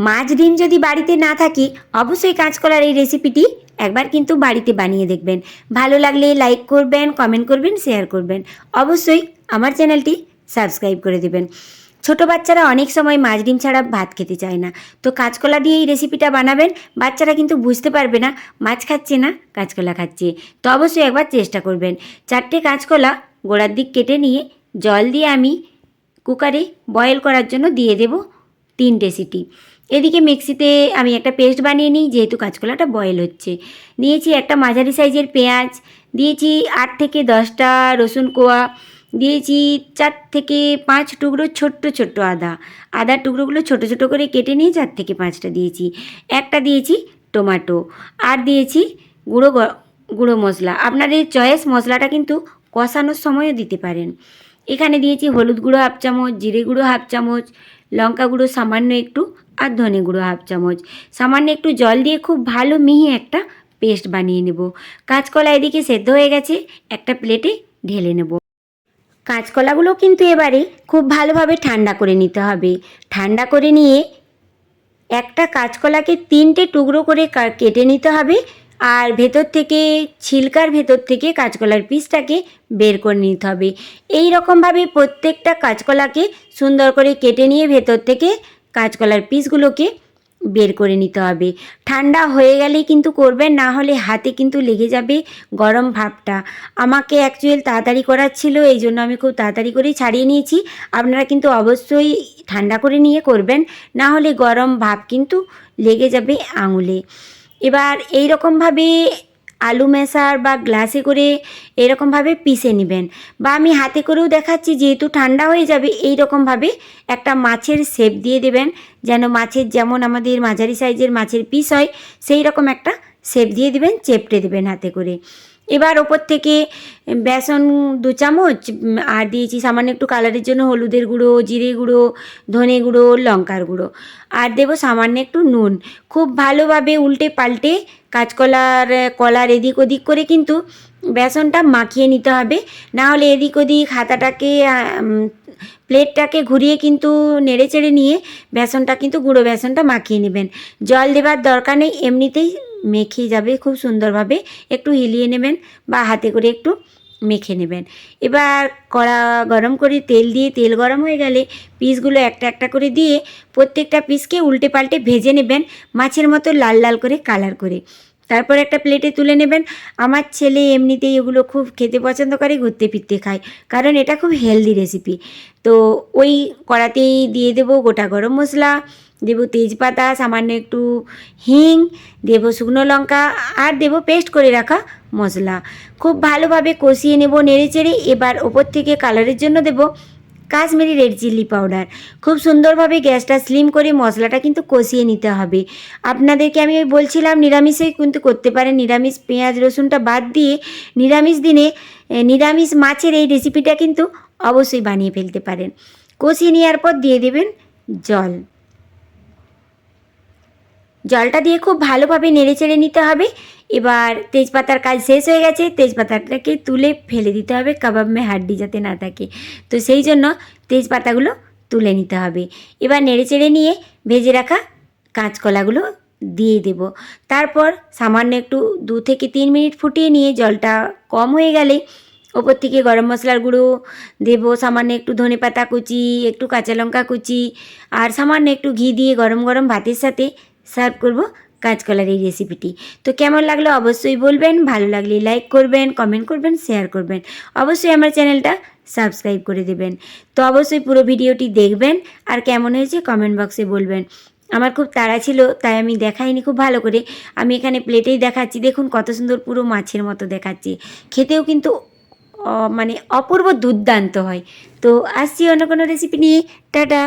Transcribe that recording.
মাছ ডিম যদি বাড়িতে না থাকে অবশ্যই কাঁচকলার এই রেসিপিটি একবার কিন্তু বাড়িতে বানিয়ে দেখবেন। ভালো লাগলে লাইক করবেন, কমেন্ট করবেন, শেয়ার করবেন। অবশ্যই আমার চ্যানেলটি সাবস্ক্রাইব করে দেবেন। ছোট বাচ্চারা অনেক সময় মাছ ডিম ছাড়া ভাত খেতে চায় না, তো কাঁচকলা দিয়ে এই রেসিপিটা বানাবেন। বাচ্চারা কিন্তু বুঝতে পারবে না মাছ খাচ্ছে না কাঁচকলা খাচ্ছে। তো অবশ্যই একবার চেষ্টা করবেন। 4টে কাঁচকলা গোড়ার দিক কেটে নিয়ে জল দিয়ে আমি কুকারে বয়েল করার জন্য দিয়ে দেব 3টে সিটি। এদিকে মিক্সিতে আমি একটা পেস্ট বানিয়ে নিই, যেহেতু কাঁচকলাটা বয়েল হচ্ছে। দিয়েছি একটা মাঝারি সাইজের পেঁয়াজ, দিয়েছি 8 থেকে 10টা রসুন কোয়া, দিয়েছি 4 থেকে 5 টুকরো ছোট্ট ছোট্ট আদার টুকরোগুলো ছোট ছোট করে কেটে নিয়ে 4 থেকে 5টা দিয়েছি। একটা দিয়েছি টমেটো, আর দিয়েছি গুঁড়ো মশলা। আপনাদের চয়েস মশলাটা কিন্তু কষানোর সময়ও দিতে পারেন। এখানে দিয়েছি হলুদ গুঁড়ো 1/2 চামচ, জিরে গুঁড়ো 1/2 চামচ, লঙ্কা গুঁড়ো সামান্য একটু, আর ধনে গুঁড়ো 1/2 চামচ। সামান্য একটু জল দিয়ে খুব ভালো মিহি একটা পেস্ট বানিয়ে নেব। কাঁচকলা এদিকে সেদ্ধ হয়ে গেছে, একটা প্লেটে ঢেলে নেব। কাঁচকলাগুলো কিন্তু এবারে খুব ভালোভাবে ঠান্ডা করে নিতে হবে। ঠান্ডা করে নিয়ে একটা কাঁচকলাকে 3টে টুকরো করে কেটে নিতে হবে, আর ভেতর থেকে ছিলকার ভেতর থেকে কাঁচকলার পিসটাকে বের করে নিতে হবে। এই রকমভাবে প্রত্যেকটা কাঁচকলাকে সুন্দর করে কেটে নিয়ে ভেতর থেকে কাঁচকলার পিসগুলোকে বের করে নিতে হবে। ঠান্ডা হয়ে গেলেই কিন্তু করবেন, না হলে হাতে কিন্তু লেগে যাবে গরম ভাবটা। আমাকে অ্যাকচুয়ালি তাড়াতাড়ি করার ছিল, এই জন্য আমি খুব তাড়াতাড়ি করেই ছাড়িয়ে নিয়েছি। আপনারা কিন্তু অবশ্যই ঠান্ডা করে নিয়ে করবেন, না হলে গরম ভাব কিন্তু লেগে যাবে আঙুলে। এবার এই রকমভাবে আলু মেশার বা গ্লাসে করে এরকমভাবে পিষে নেবেন, বা আমি হাতে করেও দেখাচ্ছি, যেহেতু ঠান্ডা হয়ে যাবে। এই রকমভাবে একটা মাছের শেপ দিয়ে দেবেন, যেন মাছের যেমন আমাদের মাঝারি সাইজের মাছের পিস হয় সেই রকম একটা শেপ দিয়ে দেবেন, চেপটে দেবেন হাতে করে। এবার ওপর থেকে বেসন 2 চামচ, আর দিয়েছি সামান্য একটু কালারের জন্য হলুদের গুঁড়ো, জিরে গুঁড়ো, ধনে গুঁড়ো, লঙ্কার গুঁড়ো, আর দেবো সামান্য একটু নুন। খুব ভালোভাবে উল্টে পাল্টে কলার এদিক ওদিক করে কিন্তু বেসনটা মাখিয়ে নিতে হবে, না হলে এদিক ওদিক হাতাটাকে প্লেটটাকে ঘুরিয়ে কিন্তু নেড়ে চেড়ে নিয়ে বেসনটা কিন্তু গুঁড়ো বেসনটা মাখিয়ে নেবেন। জল দেবার দরকার নেই, এমনিতেই মেখে যাবে খুব সুন্দরভাবে। একটু হিলিয়ে নেবেন বা হাতে করে একটু মেখে নেবেন। এবার কড়া গরম করে তেল দিয়ে, তেল গরম হয়ে গেলে পিসগুলো একটা একটা করে দিয়ে প্রত্যেকটা পিসকে উল্টে পাল্টে ভেজে নেবেন, মাছের মতো লাল লাল করে কালার করে। তারপর একটা প্লেটে তুলে নেবেন। আমার ছেলে এমনিতেই এগুলো খুব খেতে পছন্দ করে, ঘুরতে ফিরতে খায়, কারণ এটা খুব হেলদি রেসিপি। তো ওই কড়াতেই দিয়ে দেবো গোটা গরম মশলা, দেবো তেজপাতা, সামান্য একটু হিং, দেবো শুকনো লঙ্কা, আর দেবো পেস্ট করে রাখা মশলা। খুব ভালোভাবে কষিয়ে নেব নেড়ে চেড়ে। এবার ওপর থেকে কালারের জন্য দেবো কাশ্মীরি রেড চিলি পাউডার। খুব সুন্দরভাবে গ্যাসটা স্লিম করে মশলাটা কিন্তু কষিয়ে নিতে হবে। আপনাদেরকে আমি বলছিলাম নিরামিষে কিন্তু করতে পারেন, নিরামিষ পেঁয়াজ রসুনটা বাদ দিয়ে নিরামিষ দিনে নিরামিষ মাছের এই রেসিপিটা কিন্তু অবশ্যই বানিয়ে ফেলতে পারেন। কষিয়ে নেওয়ার পর দিয়ে দেবেন জল। জলটা দিয়ে খুব ভালোভাবে নেড়ে চেড়ে নিতে হবে। এবার তেজপাতার কাজ শেষ হয়ে গেছে, তেজপাতাটাকে তুলে ফেলে দিতে হবে, কাবাব মে হাড্ডি যাতে না থাকে, তো সেই জন্য তেজপাতাগুলো তুলে নিতে হবে। এবার নেড়ে চেড়ে নিয়ে ভেজে রাখা কাঁচকলাগুলো দিয়ে দেব। তারপর সামান্য একটু 2 থেকে 3 মিনিট ফুটিয়ে নিয়ে জলটা কম হয়ে গেলে ওপর থেকে গরম মশলার গুঁড়ো দেবো, সামান্য একটু ধনেপাতা কুচি, একটু কাঁচা লঙ্কা কুচি, আর সামান্য একটু ঘি দিয়ে গরম গরম ভাতের সাথে সার্ভ করব কাঁচকলার এই রেসিপিটি। তো কেমন লাগলো অবশ্যই বলবেন, ভালো লাগলে লাইক করবেন, কমেন্ট করবেন, শেয়ার করবেন। অবশ্যই আমার চ্যানেলটা সাবস্ক্রাইব করে দেবেন। তো অবশ্যই পুরো ভিডিওটি দেখবেন, আর কেমন হয়েছে কমেন্ট বক্সে বলবেন। আমার খুব তাড়া ছিল, তাই আমি দেখাইনি খুব ভালো করে। আমি এখানে প্লেটেই দেখাচ্ছি, দেখুন কত সুন্দর পুরো মাছের মতো দেখাচ্ছি। খেতেও কিন্তু মানে অপূর্ব দুর্দান্ত হয়। তো আসছি অন্য কোনো রেসিপি নিয়ে। টাটা।